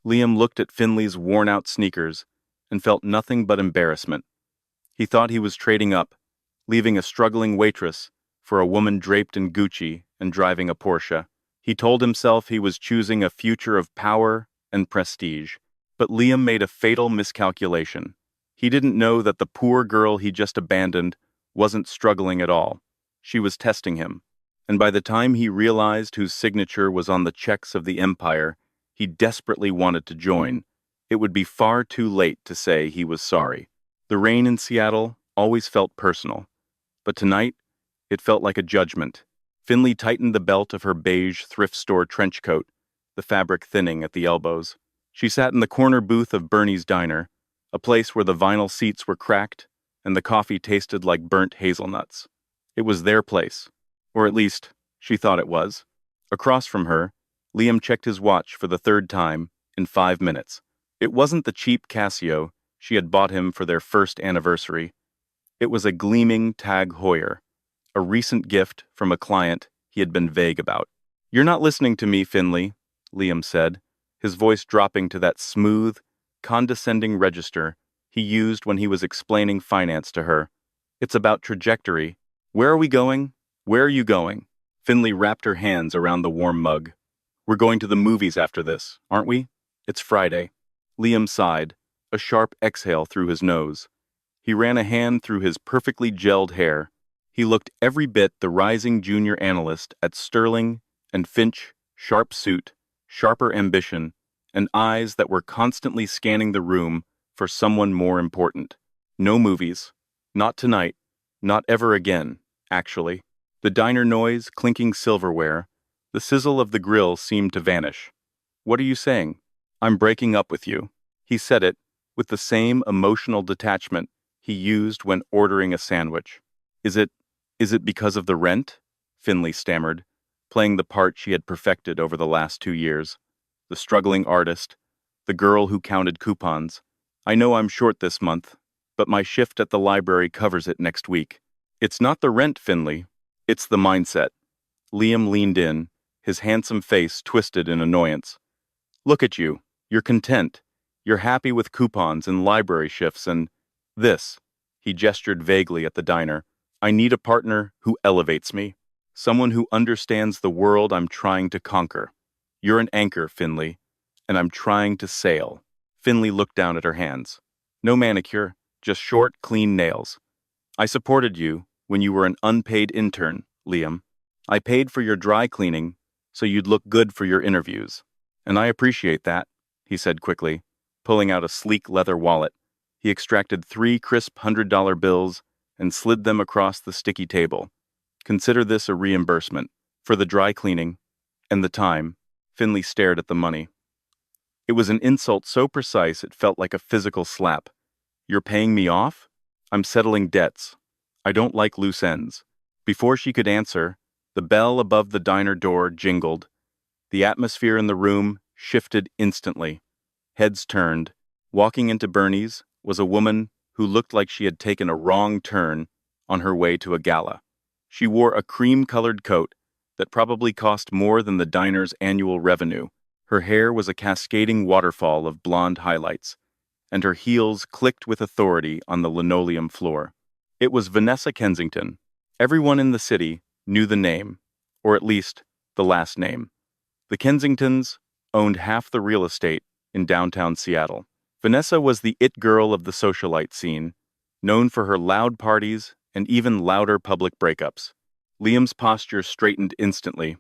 Liam looked at Finley's worn-out sneakers and felt nothing but embarrassment. He thought he was trading up, leaving a struggling waitress for a woman draped in Gucci and driving a Porsche. He told himself he was choosing a future of power and prestige. But Liam made a fatal miscalculation. He didn't know that the poor girl he just abandoned wasn't struggling at all. She was testing him. And by the time he realized whose signature was on the checks of the empire, he desperately wanted to join. It would be far too late to say he was sorry. The rain in Seattle always felt personal, but tonight it felt like a judgment. Finley tightened the belt of her beige thrift store trench coat, the fabric thinning at the elbows. She sat in the corner booth of Bernie's Diner, a place where the vinyl seats were cracked and the coffee tasted like burnt hazelnuts. It was their place, or at least she thought it was. Across from her, Liam checked his watch for the third time in 5 minutes. It wasn't the cheap Casio she had bought him for their first anniversary. It was a gleaming Tag Heuer, a recent gift from a client he had been vague about. "You're not listening to me, Finley," Liam said, his voice dropping to that smooth, condescending register he used when he was explaining finance to her. "It's about trajectory. Where are we going? Where are you going?" Finley wrapped her hands around the warm mug. "We're going to the movies after this, aren't we? It's Friday." Liam sighed, a sharp exhale through his nose. He ran a hand through his perfectly gelled hair. He looked every bit the rising junior analyst at Sterling and Finch, sharp suit, sharper ambition, and eyes that were constantly scanning the room for someone more important. No movies. Not tonight. Not ever again, actually. The diner noise, clinking silverware, the sizzle of the grill seemed to vanish. "What are you saying?" "I'm breaking up with you." He said it with the same emotional detachment he used when ordering a sandwich. Is it because of the rent?" Finley stammered, playing the part she had perfected over the last 2 years. The struggling artist, the girl who counted coupons. "I know I'm short this month, but my shift at the library covers it next week." "It's not the rent, Finley. It's the mindset." Liam leaned in, his handsome face twisted in annoyance. "Look at you. You're content. You're happy with coupons and library shifts and this." He gestured vaguely at the diner. "I need a partner who elevates me. Someone who understands the world I'm trying to conquer. You're an anchor, Finley, and I'm trying to sail." Finley looked down at her hands. "No manicure, just short, clean nails. I supported you when you were an unpaid intern, Liam. I paid for your dry cleaning so you'd look good for your interviews. And I appreciate that," he said quickly, pulling out a sleek leather wallet. He extracted 3 crisp $100 bills and slid them across the sticky table. "Consider this a reimbursement for the dry cleaning and the time." Finley stared at the money. It was an insult so precise it felt like a physical slap. "You're paying me off? I'm settling debts. I don't like loose ends." Before she could answer, the bell above the diner door jingled. The atmosphere in the room shifted instantly. Heads turned. Walking into Bernie's was a woman who looked like she had taken a wrong turn on her way to a gala. She wore a cream-colored coat that probably cost more than the diner's annual revenue. Her hair was a cascading waterfall of blonde highlights, and her heels clicked with authority on the linoleum floor. It was Vanessa Kensington. Everyone in the city knew the name, or at least the last name. The Kensingtons owned half the real estate in downtown Seattle. Vanessa was the it girl of the socialite scene, known for her loud parties and even louder public breakups. Liam's posture straightened instantly.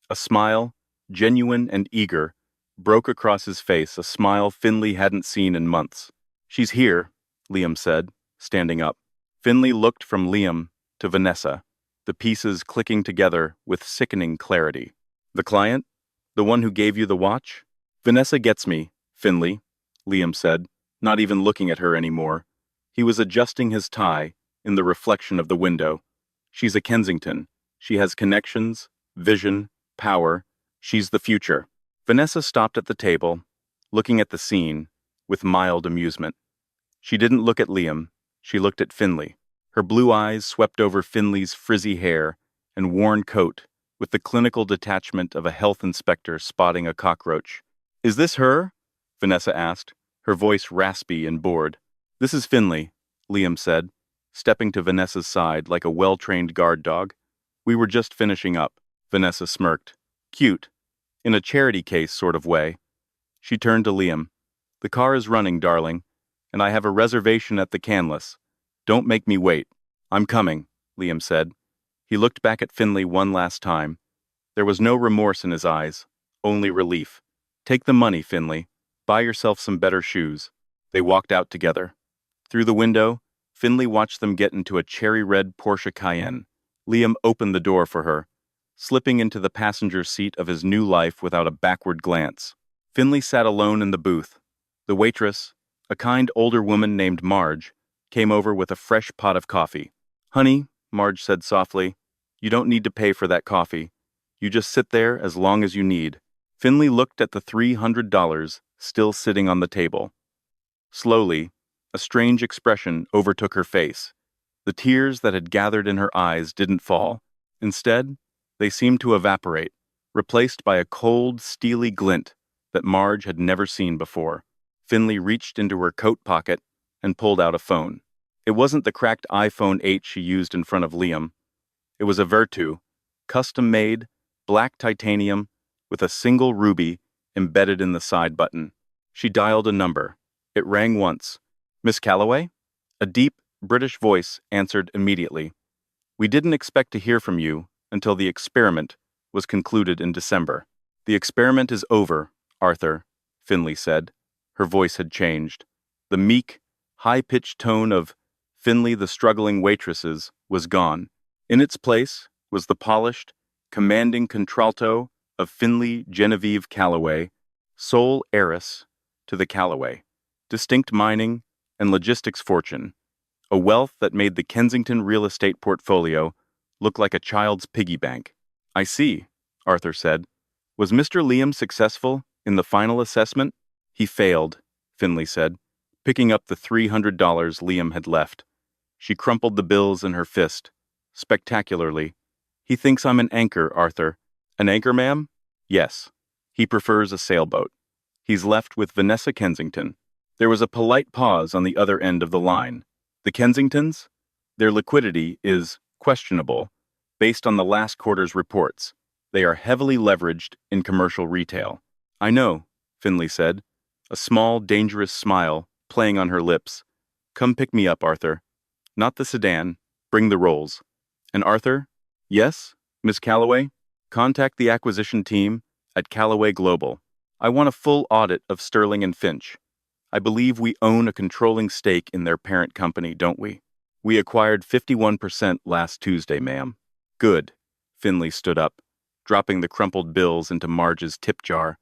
A smile, genuine and eager, broke across his face, a smile Finley hadn't seen in months. "She's here," Liam said, standing up. Finley looked from Liam to Vanessa, the pieces clicking together with sickening clarity. "The client? The one who gave you the watch?" "Vanessa gets me, Finley," Liam said, not even looking at her anymore. He was adjusting his tie in the reflection of the window. "She's a Kensington. She has connections, vision, power. She's the future." Vanessa stopped at the table, looking at the scene with mild amusement. She didn't look at Liam. She looked at Finley. Her blue eyes swept over Finley's frizzy hair and worn coat with the clinical detachment of a health inspector spotting a cockroach. "Is this her?" Vanessa asked, her voice raspy and bored. This is Finley, Liam said, stepping to Vanessa's side like a well-trained guard dog. We were just finishing up. Vanessa smirked. Cute. In a charity case sort of way. She turned to Liam. The car is running, darling, and I have a reservation at the Canlis. Don't make me wait. I'm coming, Liam said. He looked back at Finley one last time. There was no remorse in his eyes, only relief. Take the money, Finley. Buy yourself some better shoes. They walked out together. Through the window, Finley watched them get into a cherry-red Porsche Cayenne. Liam opened the door for her, slipping into the passenger seat of his new life without a backward glance. Finley sat alone in the booth. The waitress, a kind older woman named Marge, came over with a fresh pot of coffee. Honey, Marge said softly, you don't need to pay for that coffee. You just sit there as long as you need. Finley looked at the $300 still sitting on the table. Slowly, a strange expression overtook her face. The tears that had gathered in her eyes didn't fall. Instead, they seemed to evaporate, replaced by a cold, steely glint that Marge had never seen before. Finley reached into her coat pocket and pulled out a phone. It wasn't the cracked iPhone 8 she used in front of Liam. It was a Vertu, custom-made, black titanium, with a single ruby embedded in the side button. She dialed a number. It rang once. Miss Calloway? A deep, British voice answered immediately. We didn't expect to hear from you until the experiment was concluded in December. The experiment is over, Arthur, Finley said. Her voice had changed. The meek, high-pitched tone of Finley the struggling waitresses was gone. In its place was the polished, commanding contralto of Finley Genevieve Calloway, sole heiress to the Calloway, distinct mining and logistics fortune, a wealth that made the Kensington real estate portfolio look like a child's piggy bank. I see, Arthur said. Was Mr. Liam successful in the final assessment? He failed, Finley said, picking up the $300 Liam had left. She crumpled the bills in her fist, spectacularly. He thinks I'm an anchor, Arthur. An anchor, ma'am? Yes. He prefers a sailboat. He's left with Vanessa Kensington. There was a polite pause on the other end of the line. The Kensingtons? Their liquidity is questionable, based on the last quarter's reports. They are heavily leveraged in commercial retail. I know, Finley said, a small, dangerous smile playing on her lips. Come pick me up, Arthur. Not the sedan. Bring the rolls. And Arthur? Yes, Miss Calloway? Contact the acquisition team at Calloway Global. I want a full audit of Sterling and Finch. I believe we own a controlling stake in their parent company, don't we? We acquired 51% last Tuesday, ma'am. Good. Finley stood up, dropping the crumpled bills into Marge's tip jar.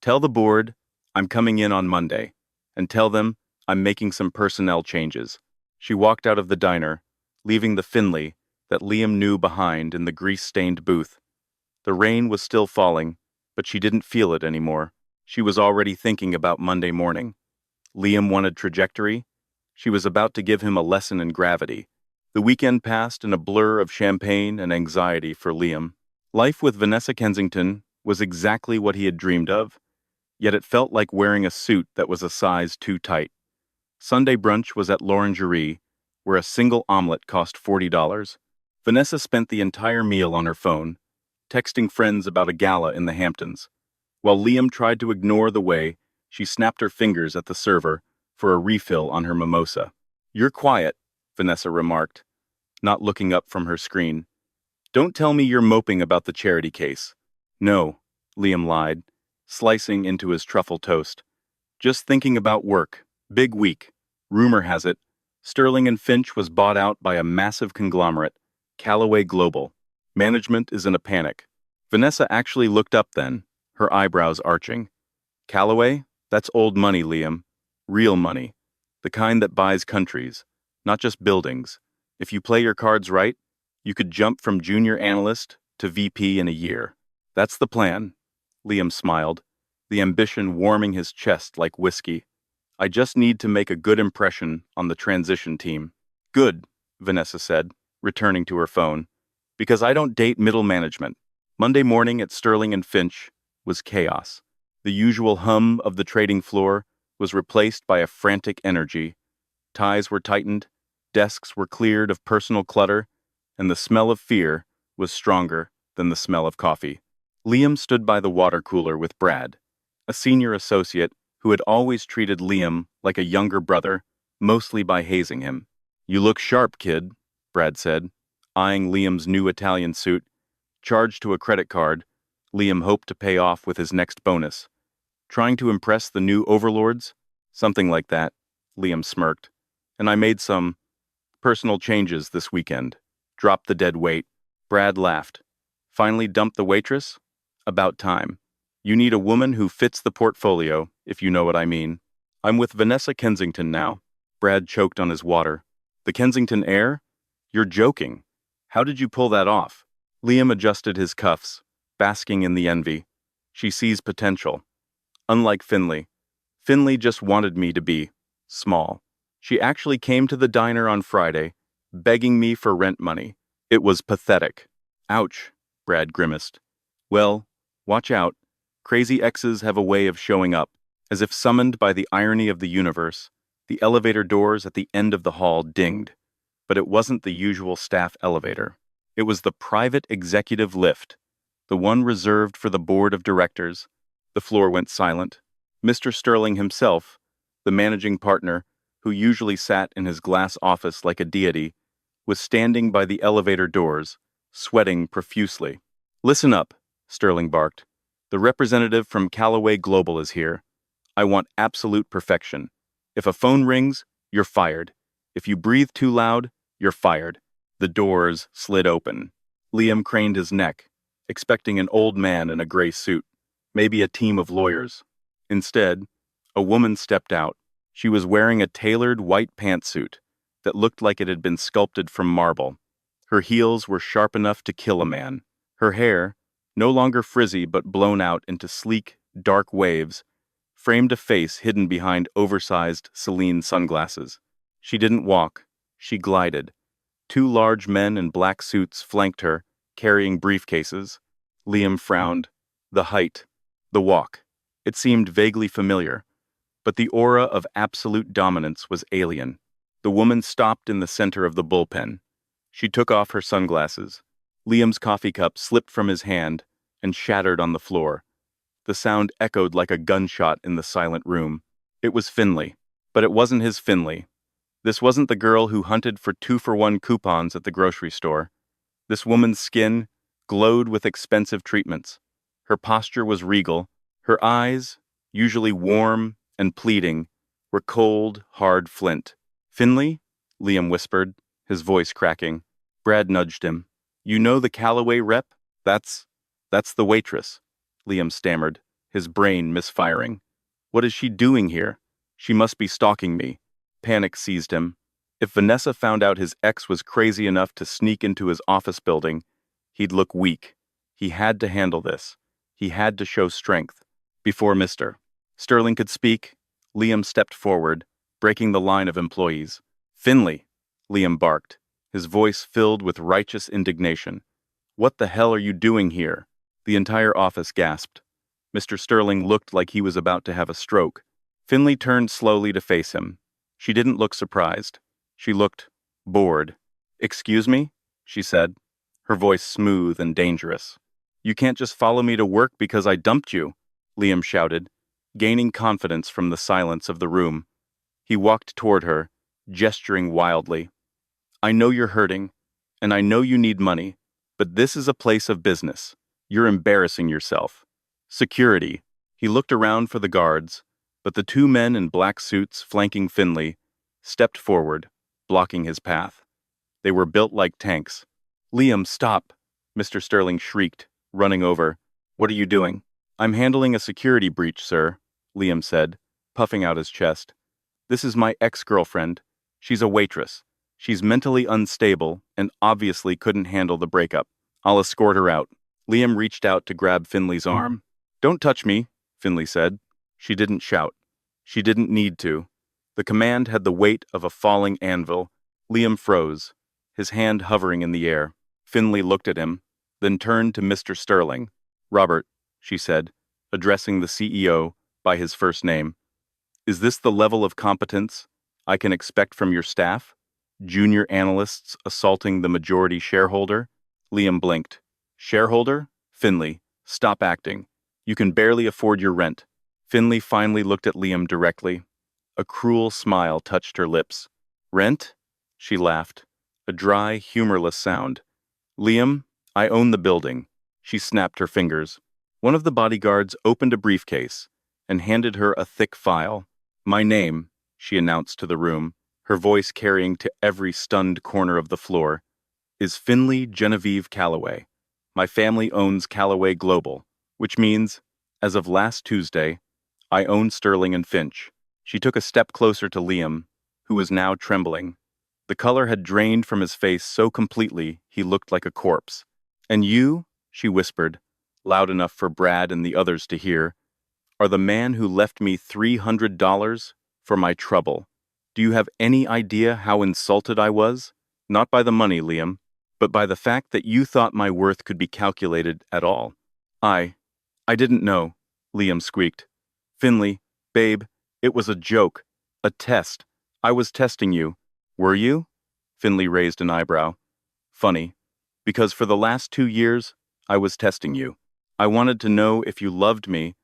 Tell the board I'm coming in on Monday, and tell them I'm making some personnel changes. She walked out of the diner, leaving the Finley that Liam knew behind in the grease-stained booth. The rain was still falling, but she didn't feel it anymore. She was already thinking about Monday morning. Liam wanted trajectory. She was about to give him a lesson in gravity. The weekend passed in a blur of champagne and anxiety for Liam. Life with Vanessa Kensington was exactly what he had dreamed of, yet it felt like wearing a suit that was a size too tight. Sunday brunch was at L'Orangerie, where a single omelet cost $40. Vanessa spent the entire meal on her phone, texting friends about a gala in the Hamptons, while Liam tried to ignore the way she snapped her fingers at the server for a refill on her mimosa. You're quiet, Vanessa remarked, not looking up from her screen. Don't tell me you're moping about the charity case. No, Liam lied, slicing into his truffle toast. Just thinking about work. Big week. Rumor has it, Sterling and Finch was bought out by a massive conglomerate, Calloway Global. Management is in a panic. Vanessa actually looked up then, her eyebrows arching. Calloway? That's old money, Liam. Real money. The kind that buys countries, not just buildings. If you play your cards right, you could jump from junior analyst to VP in a year. That's the plan. Liam smiled, the ambition warming his chest like whiskey. I just need to make a good impression on the transition team. Good, Vanessa said, returning to her phone. Because I don't date middle management. Monday morning at Sterling and Finch was chaos. The usual hum of the trading floor was replaced by a frantic energy. Ties were tightened, desks were cleared of personal clutter, and the smell of fear was stronger than the smell of coffee. Liam stood by the water cooler with Brad, a senior associate who had always treated Liam like a younger brother, mostly by hazing him. "You look sharp, kid," Brad said, eyeing Liam's new Italian suit. Charged to a credit card, Liam hoped to pay off with his next bonus. "Trying to impress the new overlords?" "Something like that," Liam smirked. "And I made some personal changes this weekend." "Drop the dead weight." Brad laughed. "Finally dumped the waitress? About time. You need a woman who fits the portfolio, if you know what I mean." "I'm with Vanessa Kensington now." Brad choked on his water. "The Kensington heir? You're joking. How did you pull that off?" Liam adjusted his cuffs, basking in the envy. "She sees potential. Unlike Finley. Finley just wanted me to be small. She actually came to the diner on Friday, begging me for rent money. It was pathetic." "Ouch," Brad grimaced. "Well, watch out. Crazy exes have a way of showing up." As if summoned by the irony of the universe, the elevator doors at the end of the hall dinged. But it wasn't the usual staff elevator. It was the private executive lift, the one reserved for the board of directors. The floor went silent. Mr. Sterling himself, the managing partner, who usually sat in his glass office like a deity, was standing by the elevator doors, sweating profusely. "Listen up," Sterling barked. "The representative from Callaway Global is here. I want absolute perfection. If a phone rings, you're fired. If you breathe too loud, you're fired." The doors slid open. Liam craned his neck, expecting an old man in a gray suit, maybe a team of lawyers. Instead, a woman stepped out. She was wearing a tailored white pantsuit that looked like it had been sculpted from marble. Her heels were sharp enough to kill a man. Her hair, no longer frizzy but blown out into sleek, dark waves, framed a face hidden behind oversized Celine sunglasses. She didn't walk, she glided. Two large men in black suits flanked her, carrying briefcases. Liam frowned. The height, the walk. It seemed vaguely familiar, but the aura of absolute dominance was alien. The woman stopped in the center of the bullpen. She took off her sunglasses. Liam's coffee cup slipped from his hand and shattered on the floor. The sound echoed like a gunshot in the silent room. It was Finley, but it wasn't his Finley. This wasn't the girl who hunted for 2-for-1 coupons at the grocery store. This woman's skin glowed with expensive treatments. Her posture was regal. Her eyes, usually warm and pleading, were cold, hard flint. "Finley?" Liam whispered, his voice cracking. Brad nudged him. "You know the Callaway rep? That's the waitress," Liam stammered, his brain misfiring. "What is she doing here? She must be stalking me." Panic seized him. If Vanessa found out his ex was crazy enough to sneak into his office building, he'd look weak. He had to handle this. He had to show strength. Before Mr. Sterling could speak, Liam stepped forward, breaking the line of employees. "Finley!" Liam barked, his voice filled with righteous indignation. "What the hell are you doing here?" The entire office gasped. Mr. Sterling looked like he was about to have a stroke. Finley turned slowly to face him. She didn't look surprised. She looked bored. "Excuse me?" she said, her voice smooth and dangerous. "You can't just follow me to work because I dumped you," Liam shouted, gaining confidence from the silence of the room. He walked toward her, gesturing wildly. "I know you're hurting, and I know you need money, but this is a place of business. You're embarrassing yourself. Security." He looked around for the guards, but the two men in black suits flanking Finley stepped forward, blocking his path. They were built like tanks. "Liam, stop!" Mr. Sterling shrieked, running over. "What are you doing?" "I'm handling a security breach, sir," Liam said, puffing out his chest. "This is my ex-girlfriend. She's a waitress. She's mentally unstable and obviously couldn't handle the breakup. I'll escort her out." Liam reached out to grab Finley's arm. "Don't touch me," Finley said. She didn't shout. She didn't need to. The command had the weight of a falling anvil. Liam froze, his hand hovering in the air. Finley looked at him, then turned to Mr. Sterling. "Robert," she said, addressing the CEO by his first name. Is this the level of competence I can expect from your staff? Junior analysts assaulting the majority shareholder? Liam blinked. Shareholder? Finley, stop acting. You can barely afford your rent. Finley finally looked at Liam directly. A cruel smile touched her lips. Rent? She laughed. A dry, humorless sound. Liam, I own the building. She snapped her fingers. One of the bodyguards opened a briefcase and handed her a thick file. My name, she announced to the room, her voice carrying to every stunned corner of the floor, is Finley Genevieve Calloway. My family owns Calloway Global, which means, as of last Tuesday, I own Sterling and Finch. She took a step closer to Liam, who was now trembling. The color had drained from his face so completely he looked like a corpse. And you, she whispered, loud enough for Brad and the others to hear, are the man who left me $300 for my trouble. Do you have any idea how insulted I was? Not by the money, Liam, but by the fact that you thought my worth could be calculated at all. I didn't know, Liam squeaked. Finley, babe, it was a joke, a test. I was testing you. Were you? Finley raised an eyebrow. Funny, because for the last 2 years, I was testing you. I wanted to know if you loved me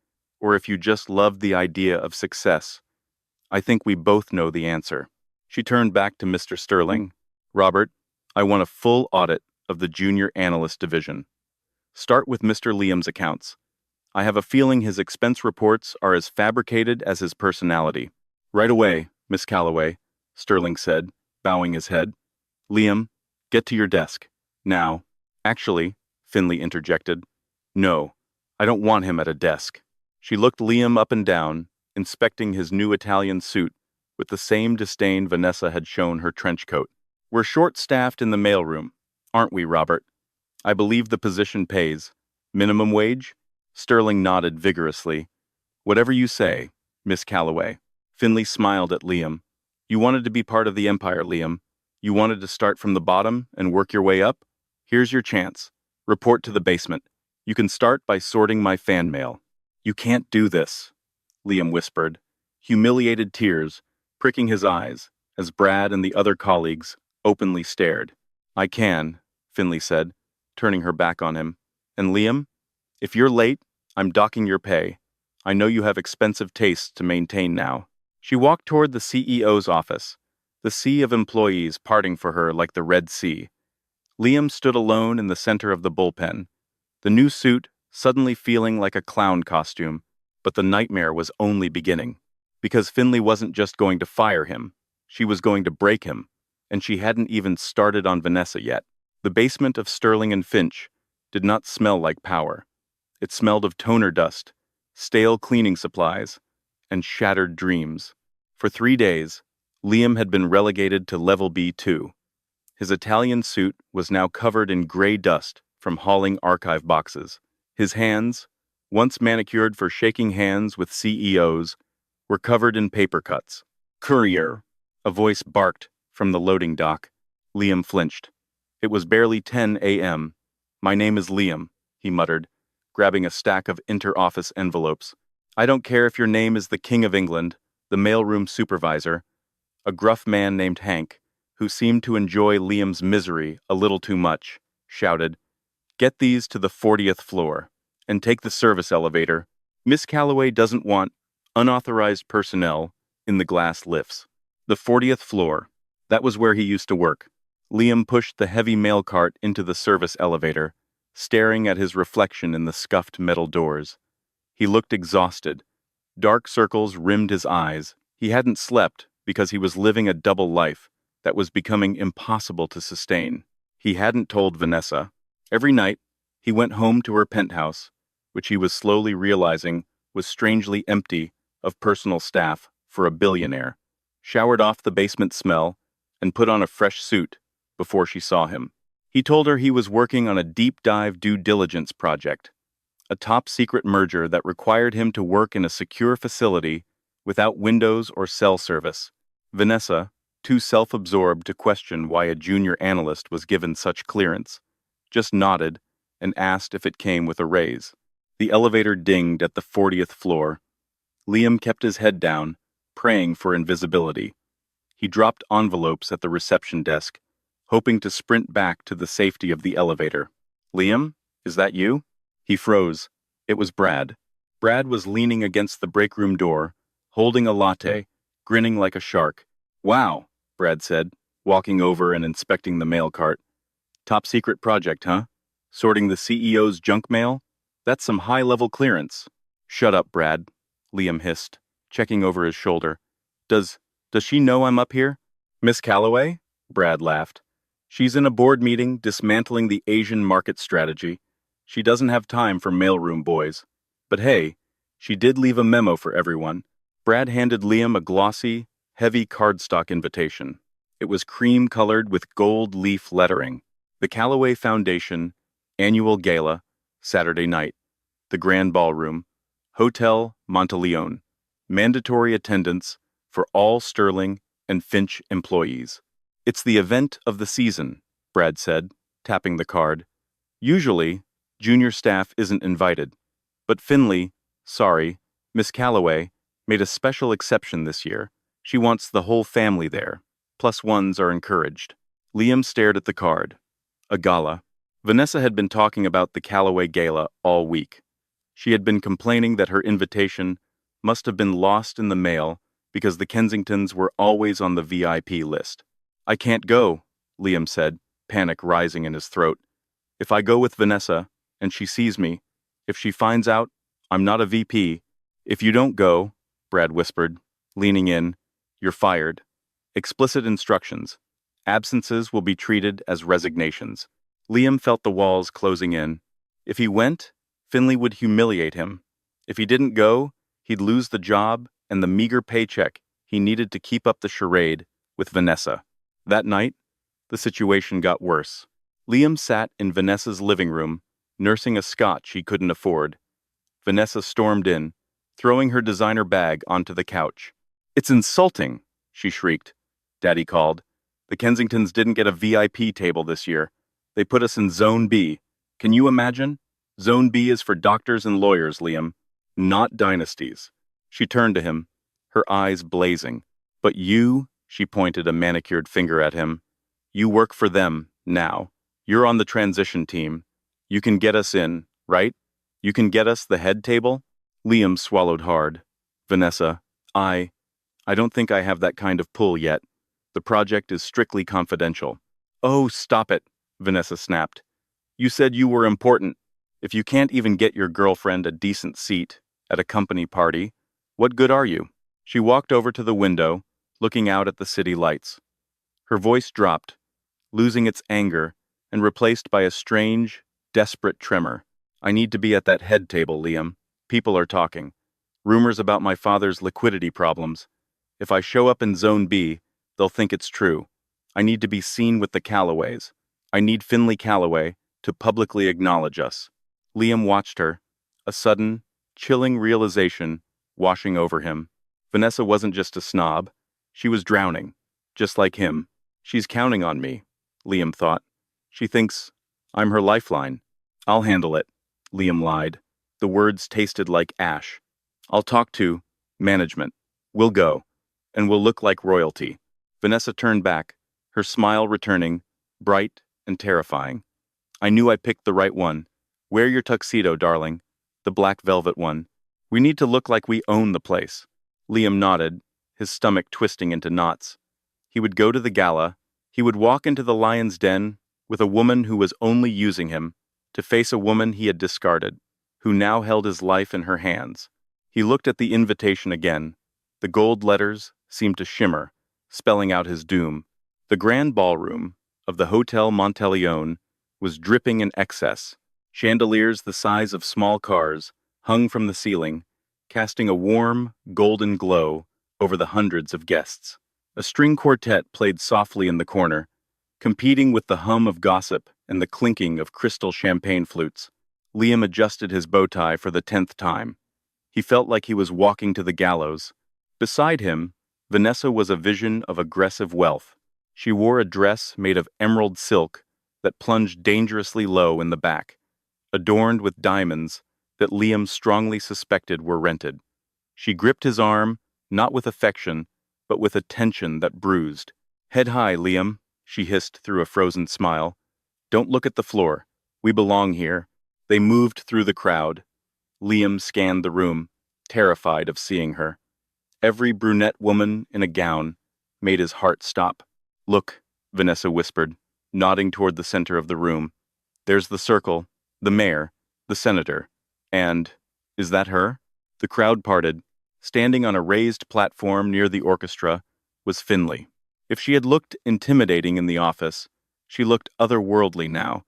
or if you just loved the idea of success. I think we both know the answer. She turned back to Mr. Sterling. Robert, I want a full audit of the junior analyst division. Start with Mr. Liam's accounts. I have a feeling his expense reports are as fabricated as his personality. Right away, Miss Calloway, Sterling said, bowing his head. Liam, get to your desk. Now. Actually, Finley interjected. No, I don't want him at a desk. She looked Liam up and down, inspecting his new Italian suit with the same disdain Vanessa had shown her trench coat. We're short-staffed in the mailroom, aren't we, Robert? I believe the position pays. Minimum wage? Sterling nodded vigorously. Whatever you say, Miss Calloway. Finley smiled at Liam. You wanted to be part of the empire, Liam. You wanted to start from the bottom and work your way up? Here's your chance. Report to the basement. You can start by sorting my fan mail. You can't do this, Liam whispered, humiliated tears pricking his eyes as Brad and the other colleagues openly stared. I can, Finley said, turning her back on him. And Liam, if you're late, I'm docking your pay. I know you have expensive tastes to maintain now. She walked toward the CEO's office, the sea of employees parting for her like the Red Sea. Liam stood alone in the center of the bullpen, the new suit suddenly feeling like a clown costume, but the nightmare was only beginning. Because Finley wasn't just going to fire him, she was going to break him, and she hadn't even started on Vanessa yet. The basement of Sterling and Finch did not smell like power. It smelled of toner dust, stale cleaning supplies, and shattered dreams. For 3 days, Liam had been relegated to level B2. His Italian suit was now covered in gray dust from hauling archive boxes. His hands, once manicured for shaking hands with CEOs, were covered in paper cuts. Courier, a voice barked from the loading dock. Liam flinched. It was barely 10 a.m. My name is Liam, he muttered, grabbing a stack of inter-office envelopes. I don't care if your name is the King of England, the mailroom supervisor. A gruff man named Hank, who seemed to enjoy Liam's misery a little too much, shouted, Get these to the 40th floor, and take the service elevator. Miss Calloway doesn't want unauthorized personnel in the glass lifts. The 40th floor. That was where he used to work. Liam pushed the heavy mail cart into the service elevator, staring at his reflection in the scuffed metal doors. He looked exhausted. Dark circles rimmed his eyes. He hadn't slept because he was living a double life that was becoming impossible to sustain. He hadn't told Vanessa. Every night, he went home to her penthouse, which he was slowly realizing was strangely empty of personal staff for a billionaire, showered off the basement smell, and put on a fresh suit before she saw him. He told her he was working on a deep-dive due diligence project, a top-secret merger that required him to work in a secure facility without windows or cell service. Vanessa, too self-absorbed to question why a junior analyst was given such clearance, just nodded and asked if it came with a raise. The elevator dinged at the 40th floor. Liam kept his head down, praying for invisibility. He dropped envelopes at the reception desk, hoping to sprint back to the safety of the elevator. Liam, is that you? He froze. It was Brad. Brad was leaning against the break room door, holding a latte, grinning like a shark. Wow, Brad said, walking over and inspecting the mail cart. Top secret project, huh? Sorting the CEO's junk mail? That's some high-level clearance. Shut up, Brad, Liam hissed, checking over his shoulder. Does she know I'm up here? Miss Calloway? Brad laughed. She's in a board meeting dismantling the Asian market strategy. She doesn't have time for mailroom boys. But hey, she did leave a memo for everyone. Brad handed Liam a glossy, heavy cardstock invitation. It was cream-colored with gold leaf lettering. The Calloway Foundation, Annual Gala, Saturday night. The Grand Ballroom, Hotel Monteleone. Mandatory attendance for all Sterling and Finch employees. It's the event of the season, Brad said, tapping the card. Usually, junior staff isn't invited. But Miss Calloway, made a special exception this year. She wants the whole family there. Plus ones are encouraged. Liam stared at the card. A gala. Vanessa had been talking about the Calloway Gala all week. She had been complaining that her invitation must have been lost in the mail because the Kensingtons were always on the VIP list. I can't go, Liam said, panic rising in his throat. If I go with Vanessa, and she sees me, if she finds out I'm not a VP, if you don't go, Brad whispered, leaning in, you're fired. Explicit instructions. Absences will be treated as resignations. Liam felt the walls closing in. If he went, Finley would humiliate him. If he didn't go, he'd lose the job and the meager paycheck he needed to keep up the charade with Vanessa. That night, the situation got worse. Liam sat in Vanessa's living room, nursing a scotch he couldn't afford. Vanessa stormed in, throwing her designer bag onto the couch. It's insulting, she shrieked. Daddy called. The Kensingtons didn't get a VIP table this year. They put us in Zone B. Can you imagine? Zone B is for doctors and lawyers, Liam, not dynasties. She turned to him, her eyes blazing. But you, she pointed a manicured finger at him. You work for them, now. You're on the transition team. You can get us in, right? You can get us the head table? Liam swallowed hard. Vanessa, I don't think I have that kind of pull yet. The project is strictly confidential. Oh, stop it, Vanessa snapped. You said you were important. If you can't even get your girlfriend a decent seat at a company party, what good are you? She walked over to the window, looking out at the city lights. Her voice dropped, losing its anger and replaced by a strange, desperate tremor. I need to be at that head table, Liam. People are talking. Rumors about my father's liquidity problems. If I show up in Zone B, they'll think it's true. I need to be seen with the Calloways. I need Finley Calloway to publicly acknowledge us. Liam watched her, a sudden, chilling realization washing over him. Vanessa wasn't just a snob. She was drowning, just like him. She's counting on me, Liam thought. She thinks I'm her lifeline. I'll handle it, Liam lied. The words tasted like ash. I'll talk to management. We'll go, and we'll look like royalty. Vanessa turned back, her smile returning, bright and terrifying. I knew I picked the right one. Wear your tuxedo, darling. The black velvet one. We need to look like we own the place. Liam nodded, his stomach twisting into knots. He would go to the gala. He would walk into the lion's den with a woman who was only using him, to face a woman he had discarded, who now held his life in her hands. He looked at the invitation again. The gold letters seemed to shimmer, spelling out his doom. The grand ballroom of the Hotel Monteleone was dripping in excess. Chandeliers the size of small cars hung from the ceiling, casting a warm, golden glow over the hundreds of guests. A string quartet played softly in the corner, competing with the hum of gossip and the clinking of crystal champagne flutes. Liam adjusted his bow tie for the 10th time. He felt like he was walking to the gallows. Beside him, Vanessa was a vision of aggressive wealth. She wore a dress made of emerald silk that plunged dangerously low in the back, adorned with diamonds that Liam strongly suspected were rented. She gripped his arm, not with affection, but with a tension that bruised. "Head high, Liam," she hissed through a frozen smile. "Don't look at the floor. We belong here." They moved through the crowd. Liam scanned the room, terrified of seeing her. Every brunette woman in a gown made his heart stop. "Look," Vanessa whispered, nodding toward the center of the room. "There's the circle, the mayor, the senator, and is that her?" The crowd parted. Standing on a raised platform near the orchestra was Finley. If she had looked intimidating in the office, she looked otherworldly now.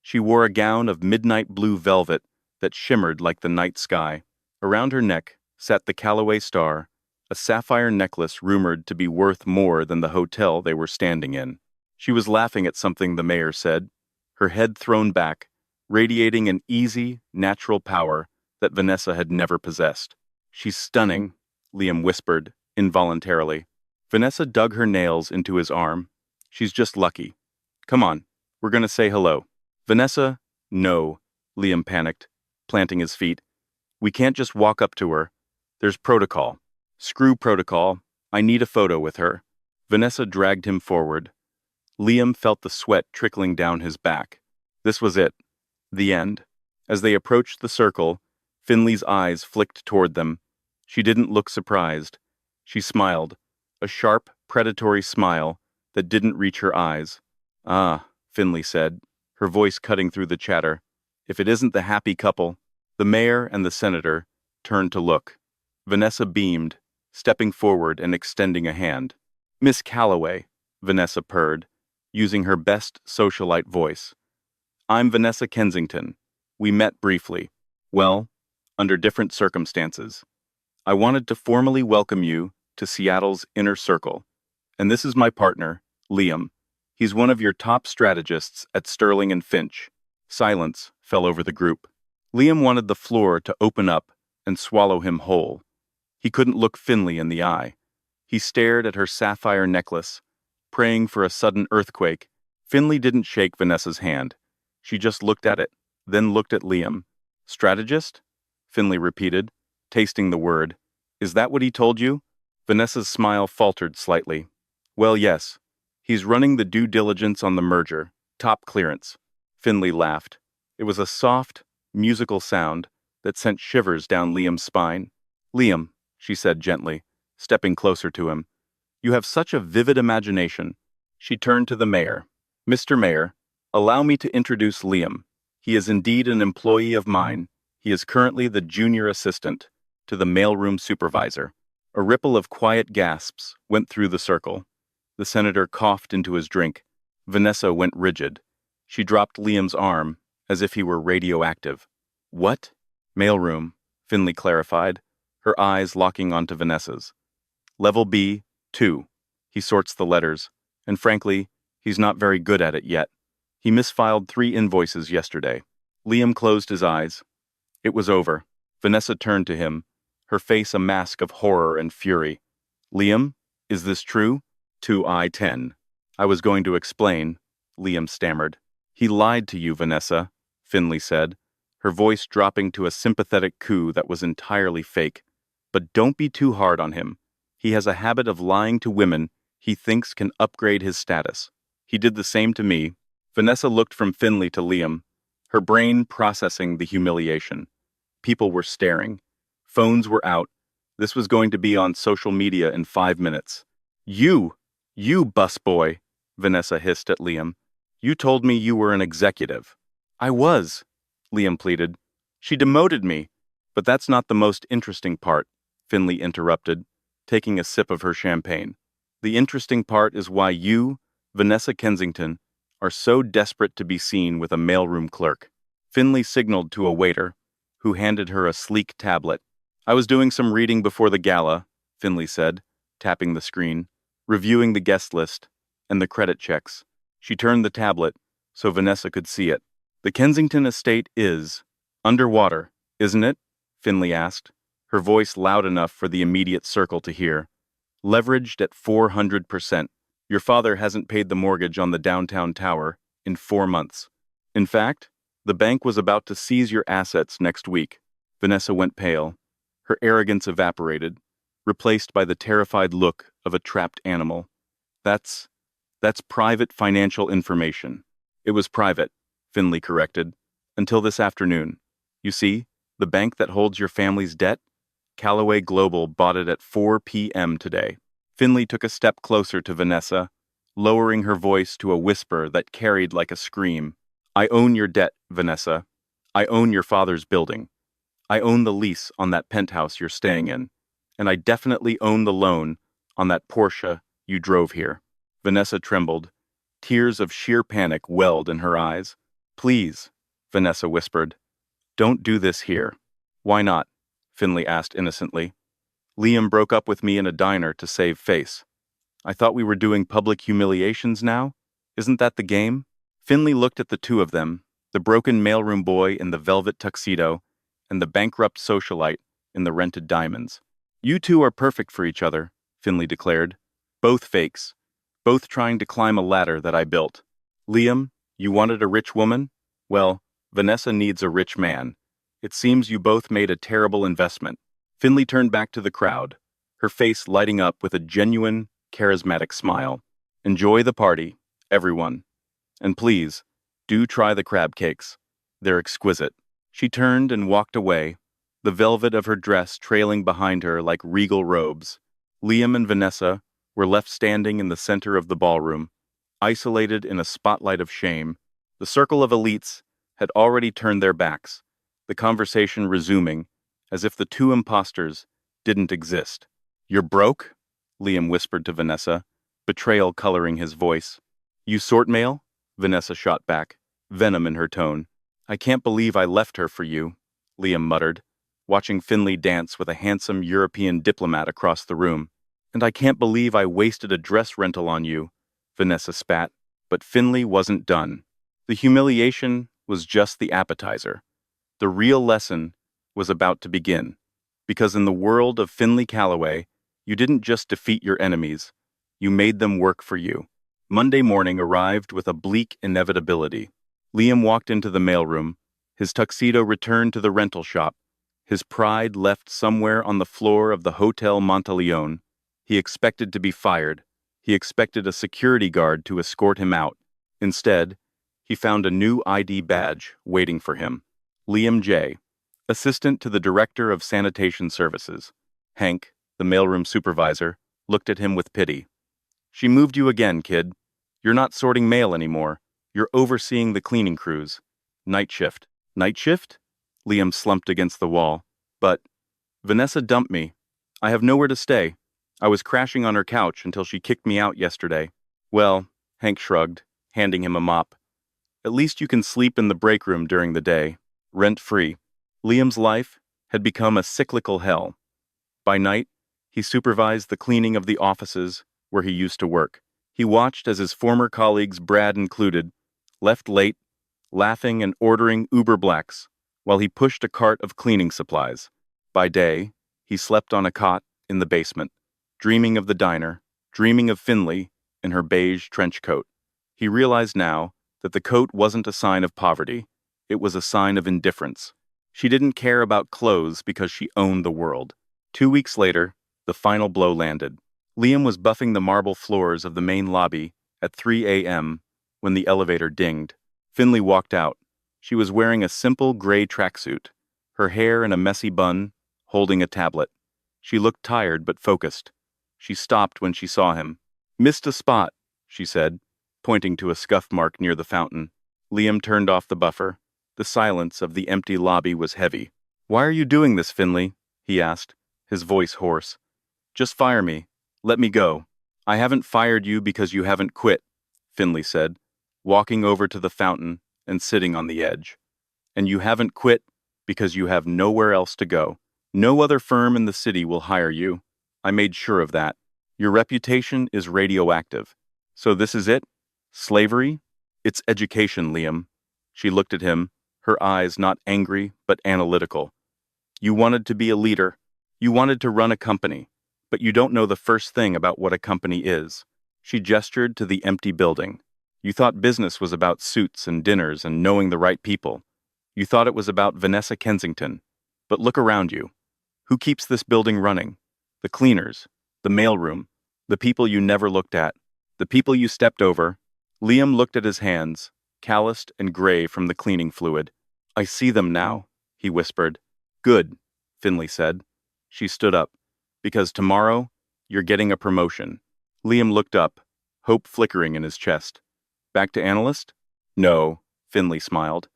She wore a gown of midnight blue velvet that shimmered like the night sky. Around her neck sat the Callaway star, a sapphire necklace rumored to be worth more than the hotel they were standing in. She was laughing at something the mayor said, her head thrown back, radiating an easy, natural power that Vanessa had never possessed. "She's stunning," Liam whispered, involuntarily. Vanessa dug her nails into his arm. "She's just lucky. Come on, we're going to say hello." "Vanessa, no," Liam panicked, planting his feet. "We can't just walk up to her. There's protocol." "Screw protocol. I need a photo with her." Vanessa dragged him forward. Liam felt the sweat trickling down his back. This was it. The end. As they approached the circle, Finley's eyes flicked toward them. She didn't look surprised. She smiled, a sharp, predatory smile that didn't reach her eyes. "Ah," Finley said, her voice cutting through the chatter. "If it isn't the happy couple." The mayor and the senator turned to look. Vanessa beamed, stepping forward and extending a hand. "Miss Callaway," Vanessa purred, using her best socialite voice. "I'm Vanessa Kensington. We met briefly. Well, under different circumstances. I wanted to formally welcome you to Seattle's inner circle. And this is my partner, Liam. He's one of your top strategists at Sterling and Finch." Silence fell over the group. Liam wanted the floor to open up and swallow him whole. He couldn't look Finley in the eye. He stared at her sapphire necklace, praying for a sudden earthquake. Finley didn't shake Vanessa's hand. She just looked at it, then looked at Liam. "Strategist?" Finley repeated, tasting the word. "Is that what he told you?" Vanessa's smile faltered slightly. "Well, yes. He's running the due diligence on the merger. Top clearance." Finley laughed. It was a soft, musical sound that sent shivers down Liam's spine. "Liam," she said gently, stepping closer to him, "you have such a vivid imagination." She turned to the mayor. "Mr. Mayor, allow me to introduce Liam. He is indeed an employee of mine. He is currently the junior assistant to the mailroom supervisor." A ripple of quiet gasps went through the circle. The senator coughed into his drink. Vanessa went rigid. She dropped Liam's arm as if he were radioactive. "What?" "Mailroom," Finley clarified, her eyes locking onto Vanessa's. "Level B, 2. He sorts the letters, and frankly, he's not very good at it yet. He misfiled 3 invoices yesterday." Liam closed his eyes. It was over. Vanessa turned to him, her face a mask of horror and fury. "Liam, is this true?" "To I-10. I was going to explain," Liam stammered. "He lied to you, Vanessa," Finley said, her voice dropping to a sympathetic coo that was entirely fake. "But don't be too hard on him. He has a habit of lying to women he thinks can upgrade his status. He did the same to me." Vanessa looked from Finley to Liam, her brain processing the humiliation. People were staring. Phones were out. This was going to be on social media in 5 minutes. You busboy," Vanessa hissed at Liam. "You told me you were an executive." "I was," Liam pleaded. "She demoted me." "But that's not the most interesting part," Finley interrupted, taking a sip of her champagne. "The interesting part is why you, Vanessa Kensington, are so desperate to be seen with a mailroom clerk." Finley signaled to a waiter, who handed her a sleek tablet. "I was doing some reading before the gala," Finley said, tapping the screen, reviewing the guest list and the credit checks. She turned the tablet so Vanessa could see it. "The Kensington estate is underwater, isn't it?" Finley asked, her voice loud enough for the immediate circle to hear. "Leveraged at 400%. Your father hasn't paid the mortgage on the downtown tower in 4 months. In fact, the bank was about to seize your assets next week." Vanessa went pale. Her arrogance evaporated, replaced by the terrified look of a trapped animal. That's, that's private financial information. It was private, Finley corrected, until this afternoon. You see, the bank that holds your family's debt? Callaway Global bought it at 4 p.m. today. Finley took a step closer to Vanessa, lowering her voice to a whisper that carried like a scream. I own your debt, Vanessa. I own your father's building. I own the lease on that penthouse you're staying in. And I definitely own the loan on that Porsche you drove here. Vanessa trembled. Tears of sheer panic welled in her eyes. Please, Vanessa whispered. Don't do this here. Why not? Finley asked innocently. Liam broke up with me in a diner to save face. I thought we were doing public humiliations now? Isn't that the game? Finley looked at the two of them, the broken mailroom boy in the velvet tuxedo, and the bankrupt socialite in the rented diamonds. You two are perfect for each other, Finley declared. Both fakes. Both trying to climb a ladder that I built. Liam, you wanted a rich woman? Well, Vanessa needs a rich man. It seems you both made a terrible investment. Finley turned back to the crowd, her face lighting up with a genuine, charismatic smile. Enjoy the party, everyone. And please, do try the crab cakes. They're exquisite. She turned and walked away, the velvet of her dress trailing behind her like regal robes. Liam and Vanessa were left standing in the center of the ballroom, isolated in a spotlight of shame. The circle of elites had already turned their backs, the conversation resuming, as if the two imposters didn't exist. You're broke? Liam whispered to Vanessa, betrayal coloring his voice. You sort mail? Vanessa shot back, venom in her tone. I can't believe I left her for you, Liam muttered, watching Finley dance with a handsome European diplomat across the room. And I can't believe I wasted a dress rental on you, Vanessa spat, but Finley wasn't done. The humiliation was just the appetizer. The real lesson was about to begin, because in the world of Finley Callaway, you didn't just defeat your enemies, you made them work for you. Monday morning arrived with a bleak inevitability. Liam walked into the mailroom, his tuxedo returned to the rental shop, his pride left somewhere on the floor of the Hotel Monteleone. He expected to be fired. He expected a security guard to escort him out. Instead, he found a new ID badge waiting for him. Liam J., assistant to the Director of Sanitation Services. Hank, the mailroom supervisor, looked at him with pity. She moved you again, kid. You're not sorting mail anymore. You're overseeing the cleaning crews. Night shift. Night shift? Liam slumped against the wall. But Vanessa dumped me. I have nowhere to stay. I was crashing on her couch until she kicked me out yesterday. Well, Hank shrugged, handing him a mop. At least you can sleep in the break room during the day, rent-free. Liam's life had become a cyclical hell. By night, he supervised the cleaning of the offices where he used to work. He watched as his former colleagues, Brad included, left late, laughing and ordering Uber Blacks, while he pushed a cart of cleaning supplies. By day, he slept on a cot in the basement, dreaming of the diner, dreaming of Finley in her beige trench coat. He realized now that the coat wasn't a sign of poverty. It was a sign of indifference. She didn't care about clothes because she owned the world. 2 weeks later, the final blow landed. Liam was buffing the marble floors of the main lobby at 3 a.m. when the elevator dinged. Finley walked out. She was wearing a simple gray tracksuit, her hair in a messy bun, holding a tablet. She looked tired but focused. She stopped when she saw him. Missed a spot, she said, pointing to a scuff mark near the fountain. Liam turned off the buffer. The silence of the empty lobby was heavy. Why are you doing this, Finley? He asked, his voice hoarse. Just fire me. Let me go. I haven't fired you because you haven't quit, Finley said, walking over to the fountain and sitting on the edge. And you haven't quit because you have nowhere else to go. No other firm in the city will hire you. I made sure of that. Your reputation is radioactive. So this is it? Slavery? It's education, Liam. She looked at him, her eyes not angry but analytical. You wanted to be a leader. You wanted to run a company. But you don't know the first thing about what a company is. She gestured to the empty building. You thought business was about suits and dinners and knowing the right people. You thought it was about Vanessa Kensington. But look around you. Who keeps this building running? The cleaners, the mailroom, the people you never looked at, the people you stepped over. Liam looked at his hands, calloused and gray from the cleaning fluid. I see them now, he whispered. Good, Finley said. She stood up. Because tomorrow, you're getting a promotion. Liam looked up, hope flickering in his chest. Back to analyst? No, Finley smiled.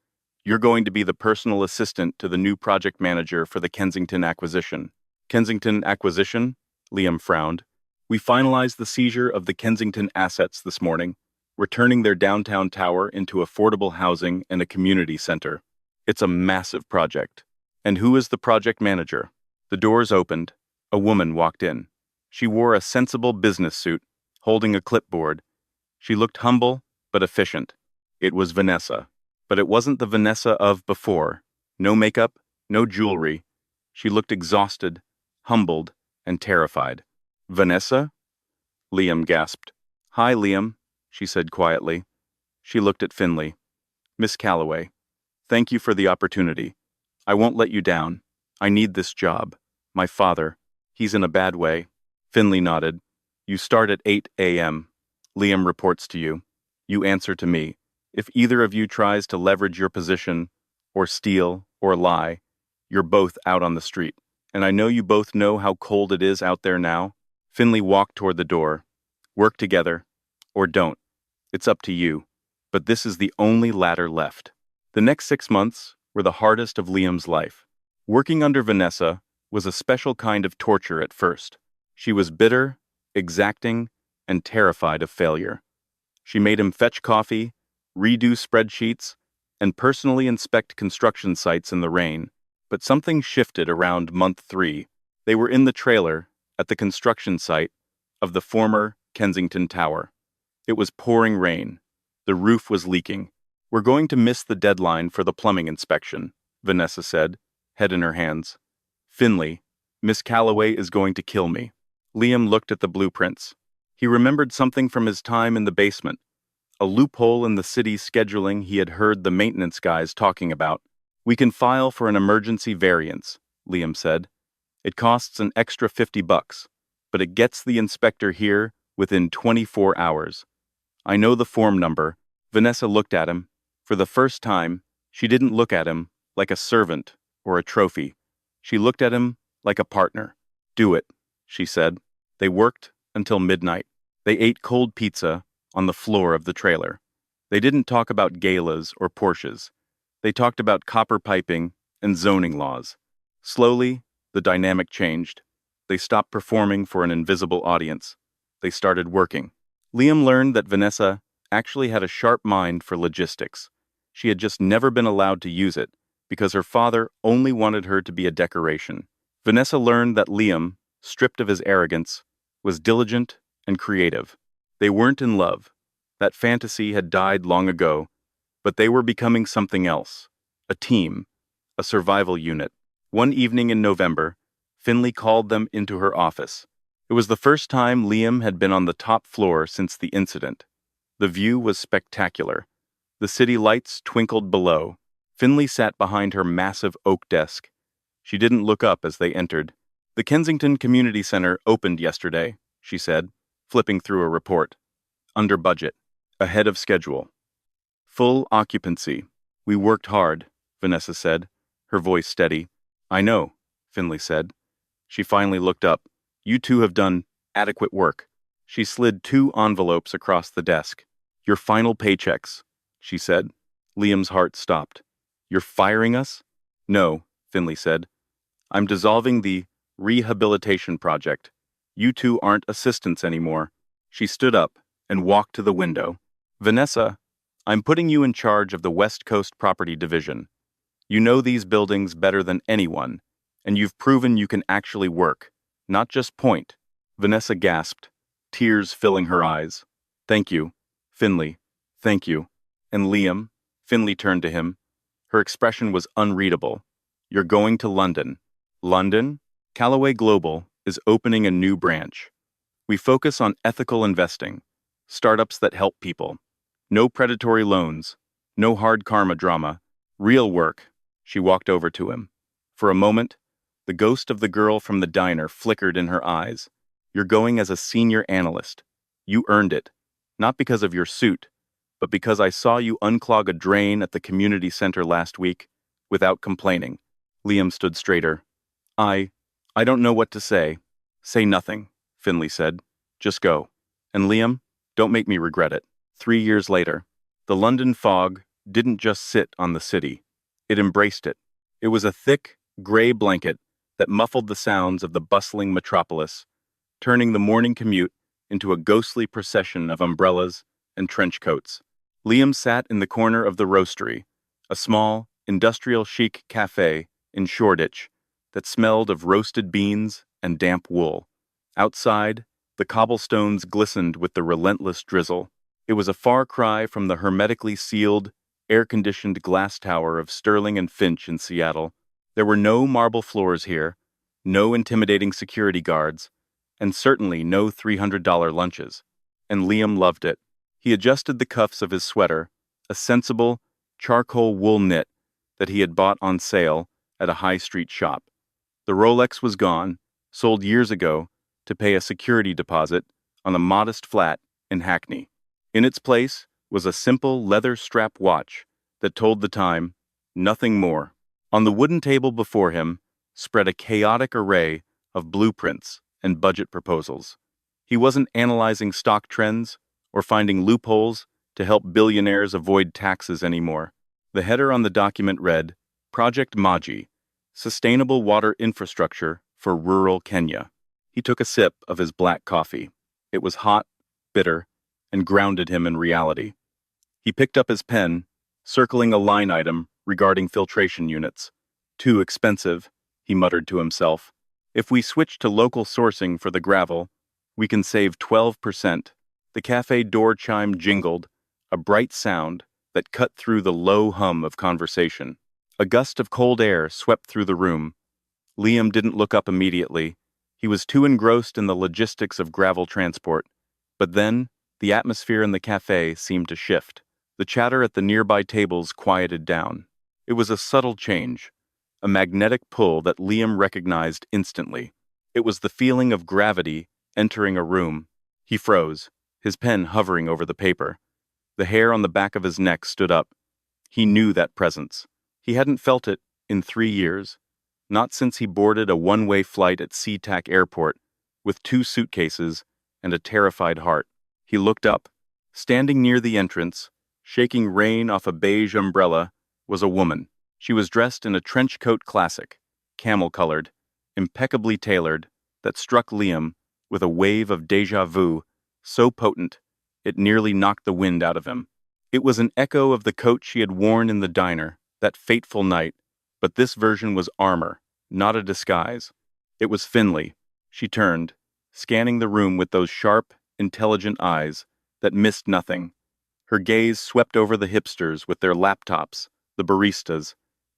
You're going to be the personal assistant to the new project manager for the Kensington acquisition. Kensington acquisition? Liam frowned. We finalized the seizure of the Kensington assets this morning, returning their downtown tower into affordable housing and a community center. It's a massive project. And who is the project manager? The doors opened. A woman walked in. She wore a sensible business suit, holding a clipboard. She looked humble, but efficient. It was Vanessa. But it wasn't the Vanessa of before. No makeup, no jewelry. She looked exhausted, humbled, and terrified. Vanessa? Liam gasped. Hi, Liam, she said quietly. She looked at Finley. Miss Calloway, thank you for the opportunity. I won't let you down. I need this job. My father, he's in a bad way. Finley nodded. You start at 8 a.m. Liam reports to you. You answer to me. If either of you tries to leverage your position, or steal, or lie, you're both out on the street. And I know you both know how cold it is out there now. Finley walked toward the door. Work together, or don't. It's up to you. But this is the only ladder left. The next 6 months were the hardest of Liam's life. Working under Vanessa was a special kind of torture at first. She was bitter, exacting, and terrified of failure. She made him fetch coffee, redo spreadsheets, and personally inspect construction sites in the rain. But something shifted around month 3. They were in the trailer at the construction site of the former Kensington Tower. It was pouring rain. The roof was leaking. We're going to miss the deadline for the plumbing inspection, Vanessa said, head in her hands. Finley, Miss Calloway is going to kill me. Liam looked at the blueprints. He remembered something from his time in the basement. A loophole in the city's scheduling he had heard the maintenance guys talking about. We can file for an emergency variance, Liam said. It costs an extra $50, but it gets the inspector here within 24 hours. I know the form number. Vanessa looked at him. For the first time, she didn't look at him like a servant or a trophy. She looked at him like a partner. Do it, she said. They worked until midnight. They ate cold pizza on the floor of the trailer. They didn't talk about galas or Porsches. They talked about copper piping and zoning laws. Slowly, the dynamic changed. They stopped performing for an invisible audience. They started working. Liam learned that Vanessa actually had a sharp mind for logistics. She had just never been allowed to use it because her father only wanted her to be a decoration. Vanessa learned that Liam, stripped of his arrogance, was diligent and creative. They weren't in love. That fantasy had died long ago, but they were becoming something else. A team, a survival unit. One evening in November, Finley called them into her office. It was the first time Liam had been on the top floor since the incident. The view was spectacular. The city lights twinkled below. Finley sat behind her massive oak desk. She didn't look up as they entered. The Kensington Community Center opened yesterday, she said, flipping through a report. Under budget. Ahead of schedule. Full occupancy. We worked hard, Vanessa said, her voice steady. I know, Finley said. She finally looked up. You two have done adequate work. She slid 2 envelopes across the desk. Your final paychecks, she said. Liam's heart stopped. You're firing us? No, Finley said. I'm dissolving the Rehabilitation project. You two aren't assistants anymore. She stood up and walked to the window. Vanessa, I'm putting you in charge of the West Coast Property Division. You know these buildings better than anyone, and you've proven you can actually work, not just point. Vanessa gasped, tears filling her eyes. Thank you, Finley. Thank you. And Liam, Finley turned to him. Her expression was unreadable. You're going to London. London? Callaway Global is opening a new branch. We focus on ethical investing, startups that help people. No predatory loans, no hard karma drama, real work. She walked over to him. For a moment, the ghost of the girl from the diner flickered in her eyes. You're going as a senior analyst. You earned it. Not because of your suit, but because I saw you unclog a drain at the community center last week without complaining. Liam stood straighter. I don't know what to say. Say nothing, Finley said. Just go. And Liam, don't make me regret it. 3 years later, the London fog didn't just sit on the city. It embraced it. It was a thick, gray blanket that muffled the sounds of the bustling metropolis, turning the morning commute into a ghostly procession of umbrellas and trench coats. Liam sat in the corner of the roastery, a small, industrial chic cafe in Shoreditch that smelled of roasted beans and damp wool. Outside, the cobblestones glistened with the relentless drizzle. It was a far cry from the hermetically sealed, air-conditioned glass tower of Sterling and Finch in Seattle. There were no marble floors here, no intimidating security guards, and certainly no $300 lunches. And Liam loved it. He adjusted the cuffs of his sweater, a sensible, charcoal wool knit that he had bought on sale at a high street shop. The Rolex was gone, sold years ago, to pay a security deposit on a modest flat in Hackney. In its place was a simple leather strap watch that told the time, nothing more. On the wooden table before him spread a chaotic array of blueprints and budget proposals. He wasn't analyzing stock trends or finding loopholes to help billionaires avoid taxes anymore. The header on the document read, Project Maji, Sustainable Water Infrastructure for Rural Kenya. He took a sip of his black coffee. It was hot, bitter, and grounded him in reality. He picked up his pen, circling a line item regarding filtration units. Too expensive, he muttered to himself. If we switch to local sourcing for the gravel, we can save 12%. The cafe door chime jingled, a bright sound that cut through the low hum of conversation. A gust of cold air swept through the room. Liam didn't look up immediately. He was too engrossed in the logistics of gravel transport. But then, the atmosphere in the cafe seemed to shift. The chatter at the nearby tables quieted down. It was a subtle change, a magnetic pull that Liam recognized instantly. It was the feeling of gravity entering a room. He froze, his pen hovering over the paper. The hair on the back of his neck stood up. He knew that presence. He hadn't felt it in 3 years. Not since he boarded a one-way flight at SeaTac Airport with 2 suitcases and a terrified heart. He looked up. Standing near the entrance, shaking rain off a beige umbrella, was a woman. She was dressed in a trench coat classic, camel-colored, impeccably tailored, that struck Liam with a wave of déjà vu so potent it nearly knocked the wind out of him. It was an echo of the coat she had worn in the diner that fateful night, but this version was armor, not a disguise. It was Finley. She turned, scanning the room with those sharp, intelligent eyes that missed nothing. Her gaze swept over the hipsters with their laptops, the baristas,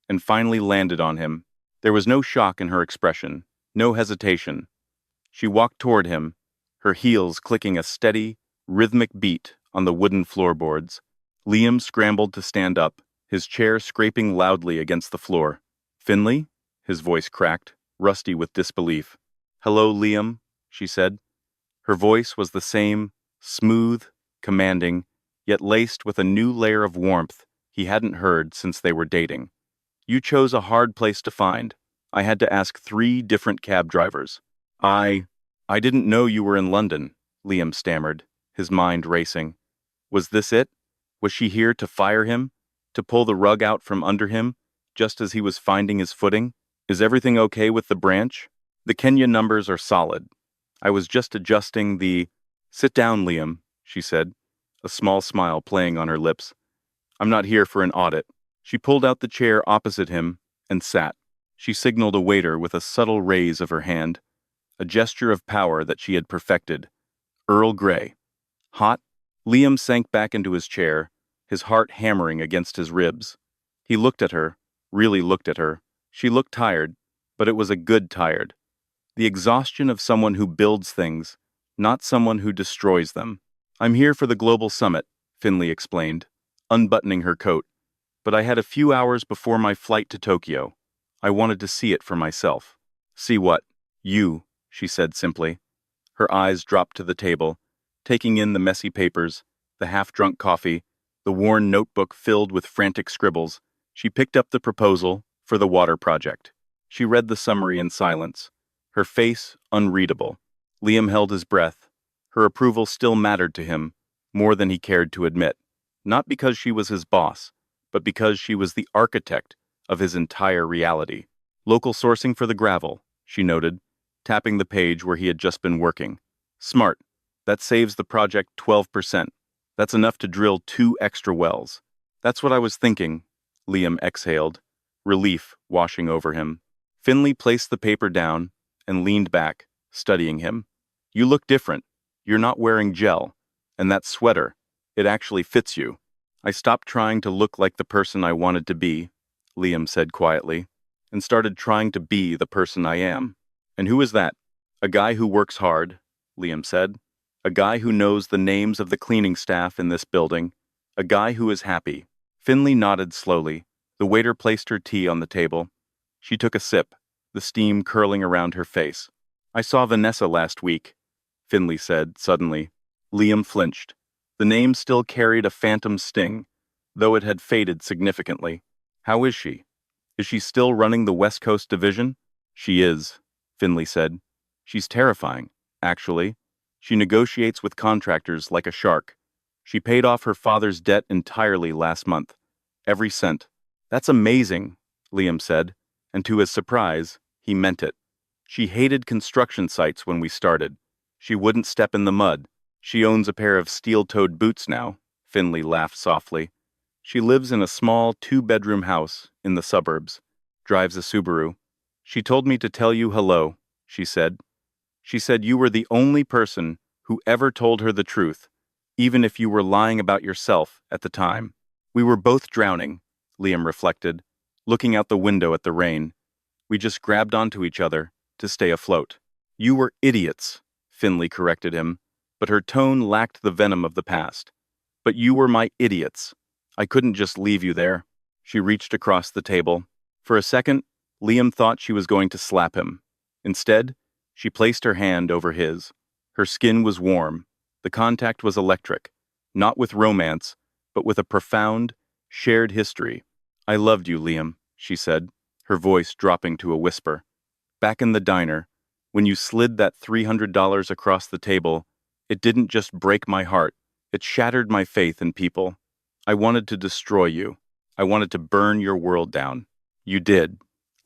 and finally landed on him. There was no shock in her expression, no hesitation. She walked toward him, her heels clicking a steady, rhythmic beat on the wooden floorboards. Liam scrambled to stand up, his chair scraping loudly against the floor. Finley? His voice cracked, rusty with disbelief. Hello, Liam, she said. Her voice was the same, smooth, commanding, yet laced with a new layer of warmth he hadn't heard since they were dating. You chose a hard place to find. I had to ask 3 different cab drivers. I didn't know you were in London, Liam stammered, his mind racing. Was this it? Was she here to fire him? To pull the rug out from under him, just as he was finding his footing? Is everything okay with the branch? The Kenya numbers are solid. I was just adjusting the... Sit down, Liam, she said, a small smile playing on her lips. I'm not here for an audit. She pulled out the chair opposite him and sat. She signaled a waiter with a subtle raise of her hand, a gesture of power that she had perfected. Earl Grey. Hot? Liam sank back into his chair, his heart hammering against his ribs. He looked at her, really looked at her. She looked tired, but it was a good tired. The exhaustion of someone who builds things, not someone who destroys them. I'm here for the global summit, Finley explained, unbuttoning her coat. But I had a few hours before my flight to Tokyo. I wanted to see it for myself. See what? You, she said simply. Her eyes dropped to the table, taking in the messy papers, the half-drunk coffee, the worn notebook filled with frantic scribbles. She picked up the proposal for the water project. She read the summary in silence, her face unreadable. Liam held his breath. Her approval still mattered to him, more than he cared to admit. Not because she was his boss, but because she was the architect of his entire reality. Local sourcing for the gravel, she noted, tapping the page where he had just been working. Smart. That saves the project 12%. That's enough to drill 2 extra wells. That's what I was thinking, Liam exhaled, relief washing over him. Finley placed the paper down and leaned back, studying him. You look different. You're not wearing gel. And that sweater, it actually fits you. I stopped trying to look like the person I wanted to be, Liam said quietly, and started trying to be the person I am. And who is that? A guy who works hard, Liam said. A guy who knows the names of the cleaning staff in this building. A guy who is happy. Finley nodded slowly. The waiter placed her tea on the table. She took a sip, the steam curling around her face. I saw Vanessa last week, Finley said suddenly. Liam flinched. The name still carried a phantom sting, though it had faded significantly. How is she? Is she still running the West Coast division? She is, Finley said. She's terrifying, actually. She negotiates with contractors like a shark. She paid off her father's debt entirely last month. Every cent. That's amazing, Liam said, and to his surprise, he meant it. She hated construction sites when we started. She wouldn't step in the mud. She owns a pair of steel-toed boots now, Finley laughed softly. She lives in a small 2-bedroom house in the suburbs, drives a Subaru. She told me to tell you hello, she said. She said you were the only person who ever told her the truth, even if you were lying about yourself at the time. We were both drowning, Liam reflected, looking out the window at the rain. We just grabbed onto each other to stay afloat. You were idiots, Finley corrected him, but her tone lacked the venom of the past. But you were my idiots. I couldn't just leave you there. She reached across the table. For a second, Liam thought she was going to slap him. Instead, she placed her hand over his. Her skin was warm. The contact was electric, not with romance, but with a profound, shared history. I loved you, Liam, she said, her voice dropping to a whisper. Back in the diner, when you slid that $300 across the table, it didn't just break my heart, it shattered my faith in people. I wanted to destroy you. I wanted to burn your world down. You did,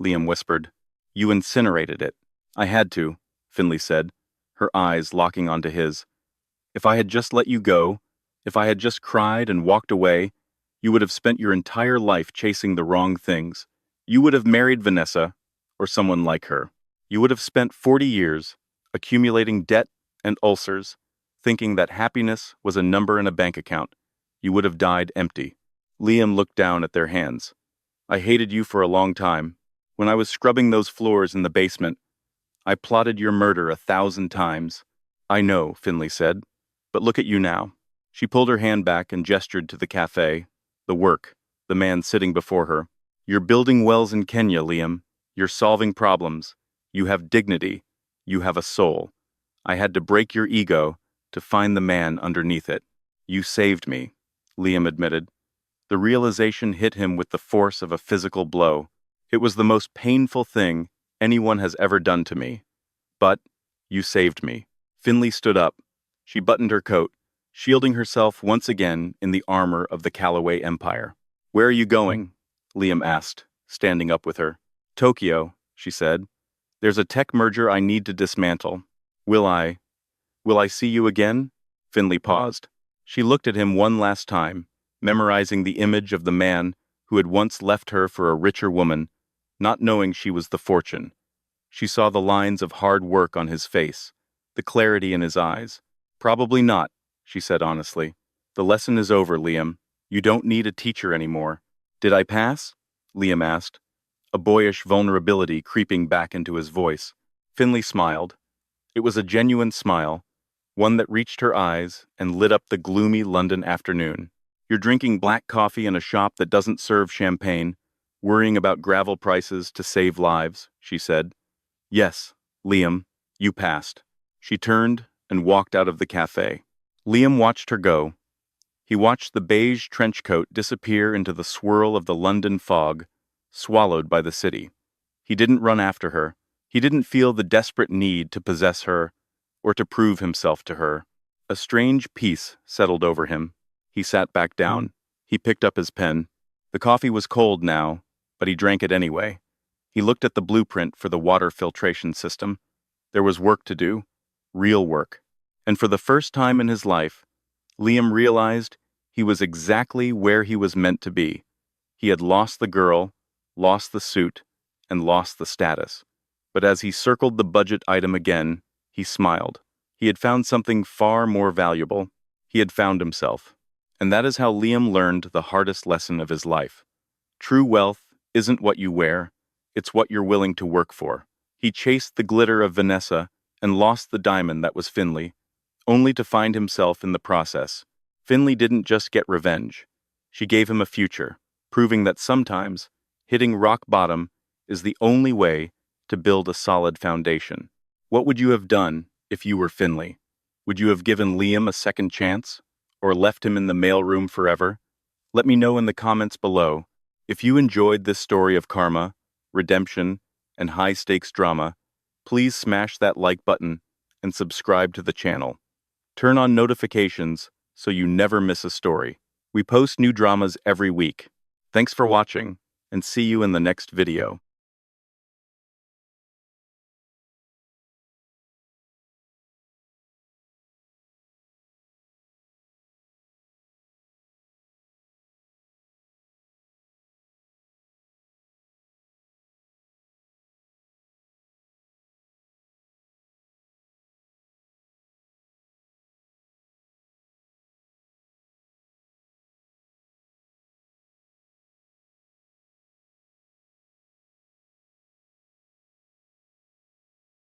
Liam whispered. You incinerated it. I had to, Finley said, her eyes locking onto his. If I had just let you go, if I had just cried and walked away, you would have spent your entire life chasing the wrong things. You would have married Vanessa, or someone like her. You would have spent 40 years accumulating debt and ulcers, thinking that happiness was a number in a bank account. You would have died empty. Liam looked down at their hands. I hated you for a long time. When I was scrubbing those floors in the basement, I plotted your murder 1,000 times. I know, Finley said, but look at you now. She pulled her hand back and gestured to the cafe, the work, the man sitting before her. You're building wells in Kenya, Liam. You're solving problems. You have dignity. You have a soul. I had to break your ego to find the man underneath it. You saved me, Liam admitted. The realization hit him with the force of a physical blow. It was the most painful thing anyone has ever done to me. But you saved me. Finley stood up. She buttoned her coat, shielding herself once again in the armor of the Callaway Empire. Where are you going? Liam asked, standing up with her. Tokyo, she said. There's a tech merger I need to dismantle. Will I see you again? Finley paused. She looked at him one last time, memorizing the image of the man who had once left her for a richer woman, not knowing she was the fortune. She saw the lines of hard work on his face, the clarity in his eyes. Probably not, she said honestly. The lesson is over, Liam. You don't need a teacher anymore. Did I pass? Liam asked, a boyish vulnerability creeping back into his voice. Finley smiled. It was a genuine smile, one that reached her eyes and lit up the gloomy London afternoon. You're drinking black coffee in a shop that doesn't serve champagne, Worrying about gravel prices to save lives, she said. Yes, Liam, you passed. She turned and walked out of the cafe. Liam watched her go. He watched the beige trench coat disappear into the swirl of the London fog, swallowed by the city. He didn't run after her. He didn't feel the desperate need to possess her or to prove himself to her. A strange peace settled over him. He sat back down. He picked up his pen. The coffee was cold now, but he drank it anyway. He looked at the blueprint for the water filtration system. There was work to do, real work. And for the first time in his life, Liam realized he was exactly where he was meant to be. He had lost the girl, lost the suit, and lost the status. But as he circled the budget item again, he smiled. He had found something far more valuable. He had found himself. And that is how Liam learned the hardest lesson of his life. True wealth isn't what you wear, it's what you're willing to work for. He chased the glitter of Vanessa and lost the diamond that was Finley, only to find himself in the process. Finley didn't just get revenge. She gave him a future, proving that sometimes hitting rock bottom is the only way to build a solid foundation. What would you have done if you were Finley? Would you have given Liam a second chance? Or left him in the mailroom forever? Let me know in the comments below. If you enjoyed this story of karma, redemption, and high-stakes drama, please smash that like button and subscribe to the channel. Turn on notifications so you never miss a story. We post new dramas every week. Thanks for watching, and see you in the next video.